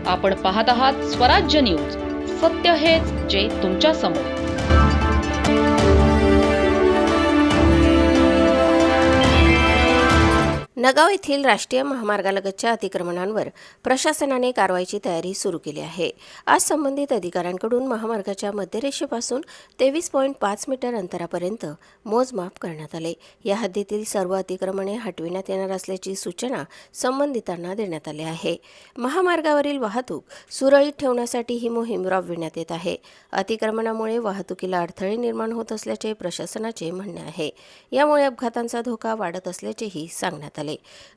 आपण पाहत आहात स्वराज्य न्यूज. सत्य हेच जे तुमच्या समोर. नगाव येथील राष्ट्रीय महामार्गालगतच्या अतिक्रमणांवर प्रशासनाने कारवाईची तयारी सुरू केली आहे. आज संबंधित अधिकाऱ्यांकडून महामार्गाच्या मध्यरेषेपासून 23.5 मीटर अंतरापर्यंत मोजमाप करण्यात आले. या हद्दीतील सर्व अतिक्रमणे हटविण्यात येणार असल्याची सूचना संबंधितांना देण्यात आली आहे. महामार्गावरील वाहतूक सुरळीत ठेवण्यासाठी ही मोहीम राबविण्यात येत आहे. अतिक्रमणामुळे वाहतुकीला अडथळे निर्माण होत असल्याचे प्रशासनाचे म्हणणे आहे. यामुळे अपघातांचा धोका वाढत असल्याचेही सांगण्यात आले.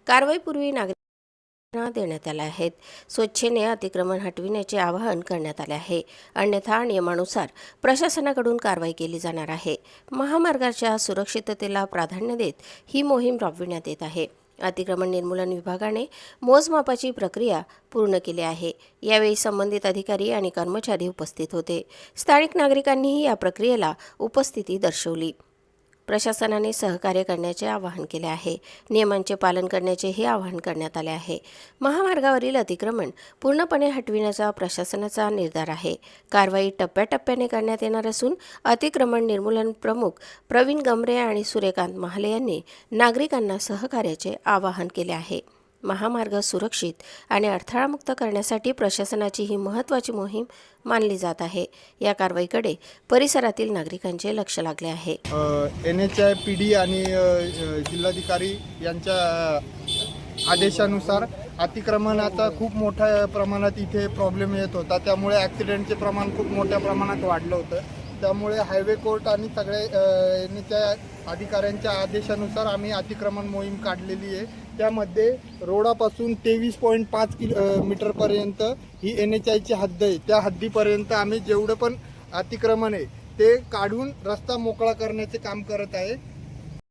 कारवाईपूर्वी नागरिकांना देण्यात आल्या आहेत. स्वच्छेने अतिक्रमण हटविण्याचे आवाहन करण्यात आले आहे. अन्यथा नियमानुसार प्रशासनाकडून कारवाई केली जाणार आहे. महामार्गाच्या सुरक्षिततेला प्राधान्य देत ही मोहीम राबविण्यात येत आहे. अतिक्रमण निर्मूलन विभागाने मोजमापाची प्रक्रिया पूर्ण केली आहे. यावेळी संबंधित अधिकारी आणि कर्मचारी उपस्थित होते. स्थानिक नागरिकांनीही या प्रक्रियेला उपस्थिती दर्शवली. प्रशासनाने सहकार्य करण्याचे आवाहन केले आहे. नियमांचे पालन करण्याचेही आवाहन करण्यात आले आहे. महामार्गावरील अतिक्रमण पूर्णपणे हटविण्याचा प्रशासनाचा निर्धार आहे. कारवाई टप्प्याटप्प्याने करण्यात येणार असून अतिक्रमण निर्मूलन प्रमुख प्रवीण गमरे आणि सूर्यकांत महाले यांनी नागरिकांना सहकार्याचे आवाहन केले आहे. महामार्ग सुरक्षित आणि अडथळामुक्त करण्यासाठी प्रशासनाची ही महत्त्वाची मोहीम मानली जात आहे. या कारवाईकडे परिसरातील नागरिकांचे लक्ष लागले आहे. NHI PD आणि जिल्हाधिकारी यांच्या आदेशानुसार अतिक्रमणाचा खूप मोठ्या प्रमाणात इथे प्रॉब्लेम येत होता. त्यामुळे ॲक्सिडेंटचे प्रमाण खूप मोठ्या प्रमाणात वाढलं होतं. त्यामुळे हायवे कोर्ट आणि सगळे NHI अधिकाऱ्यांच्या आदेशानुसार आम्ही अतिक्रमण मोहीम काढलेली आहे. त्यामध्ये रोडापासून 23.5 मीटरपर्यंत ही NHIची हद्द आहे. त्या हद्दीपर्यंत आम्ही जेवढं पण अतिक्रमण आहे ते काढून रस्ता मोकळा करण्याचे काम करत आहे.